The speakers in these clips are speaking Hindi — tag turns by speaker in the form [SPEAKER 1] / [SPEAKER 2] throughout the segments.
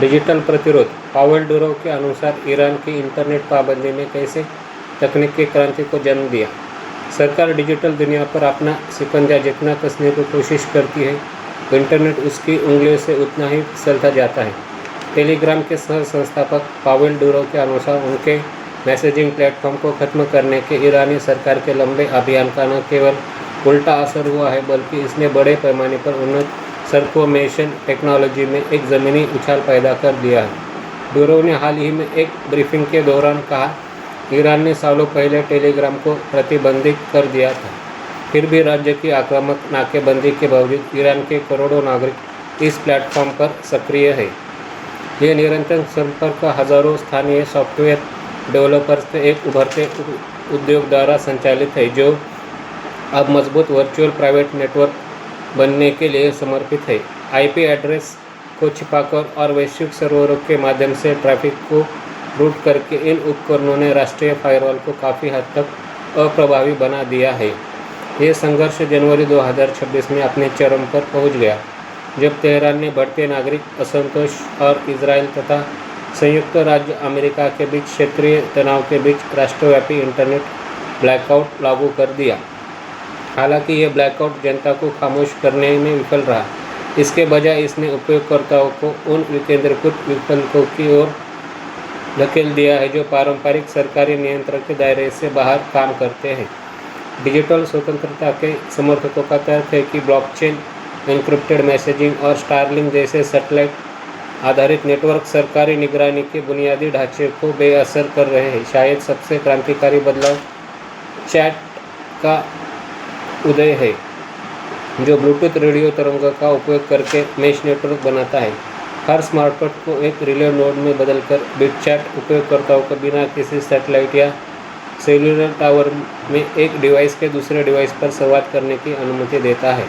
[SPEAKER 1] डिजिटल प्रतिरोध। पावेल डुरोव के अनुसार ईरान की इंटरनेट पाबंदी ने कैसे तकनीकी क्रांति को जन्म दिया। सरकार डिजिटल दुनिया पर अपना शिकंजा जितना कसने की कोशिश करती है, इंटरनेट उसकी उंगलियों से उतना ही फिसलता जाता है। टेलीग्राम के सह संस्थापक पावेल डुरोव के अनुसार उनके मैसेजिंग प्लेटफॉर्म को खत्म करने के ईरानी सरकार के लंबे अभियान का न केवल उल्टा असर हुआ है, बल्कि इसने बड़े पैमाने पर उन्नत सर्कुलेशन टेक्नोलॉजी में एक ज़मीनी उछाल पैदा कर दिया है। डुरोव ने हाल ही में एक ब्रीफिंग के दौरान कहा, ईरान ने सालों पहले टेलीग्राम को प्रतिबंधित कर दिया था, फिर भी राज्य की आक्रामक नाकेबंदी के बावजूद ईरान के करोड़ों नागरिक इस प्लेटफॉर्म पर सक्रिय है। ये निरंतर संपर्क हजारों स्थानीय सॉफ्टवेयर डेवलपर्स के एक उभरते उद्योग द्वारा संचालित है, जो अब मजबूत वर्चुअल प्राइवेट नेटवर्क बनने के लिए समर्पित है। आईपी एड्रेस को छिपाकर और वैश्विक सर्वरों के माध्यम से ट्रैफिक को रूट करके इन उपकरणों ने राष्ट्रीय फायरवॉल को काफ़ी हद तक अप्रभावी बना दिया है। ये संघर्ष जनवरी 2026 में अपने चरम पर पहुंच गया, जब तेहरान ने बढ़ते नागरिक असंतोष और इजराइल तथा संयुक्त राज्य अमेरिका के बीच क्षेत्रीय तनाव के बीच राष्ट्रव्यापी इंटरनेट ब्लैकआउट लागू कर दिया। हालांकि यह ब्लैकआउट जनता को खामोश करने में विफल रहा, इसके बजाय इसने उपयोगकर्ताओं को उन विकेंद्रीकृत विकल्पों की ओर धकेल दिया है जो पारंपरिक सरकारी नियंत्रण के दायरे से बाहर काम करते हैं। डिजिटल स्वतंत्रता के समर्थकों का तर्क है कि ब्लॉकचेन, एन्क्रिप्टेड मैसेजिंग और स्टारलिंक जैसे सैटेलाइट आधारित नेटवर्क सरकारी निगरानी के बुनियादी ढांचे को बेअसर कर रहे हैं। शायद सबसे क्रांतिकारी बदलाव चैट का उदय है, जो ब्लूटूथ रेडियो तरंगों का उपयोग करके मेश नेटवर्क बनाता है। हर स्मार्टफोन को एक रिले नोड में बदलकर बिटचैट उपयोगकर्ताओं को बिना किसी सैटेलाइट या सेल्युलर टावर में एक डिवाइस के दूसरे डिवाइस पर संवाद करने की अनुमति देता है।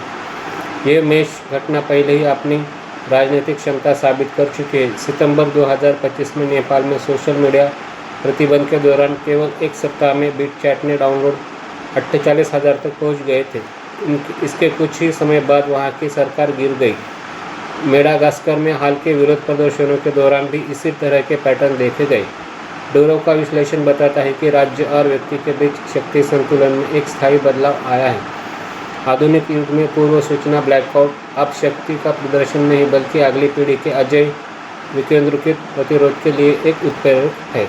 [SPEAKER 1] ये मेश घटना पहले ही अपनी राजनीतिक क्षमता साबित कर चुकी है। सितंबर 2025 में नेपाल में सोशल मीडिया प्रतिबंध के दौरान केवल एक सप्ताह में बिटचैट ने डाउनलोड 48,000 तक पहुंच गए थे। इसके कुछ ही समय बाद वहां की सरकार गिर गई। मेडागास्कर में हाल के विरोध प्रदर्शनों के दौरान भी इसी तरह के पैटर्न देखे गए। डुरोव का विश्लेषण बताता है कि राज्य और व्यक्ति के बीच शक्ति संतुलन में एक स्थायी बदलाव आया है। आधुनिक युग में पूर्व सूचना ब्लैकआउट अब शक्ति का प्रदर्शन नहीं, बल्कि अगली पीढ़ी के अजय विकेंद्रीकृत प्रतिरोध के लिए एक उत्प्रेरक है।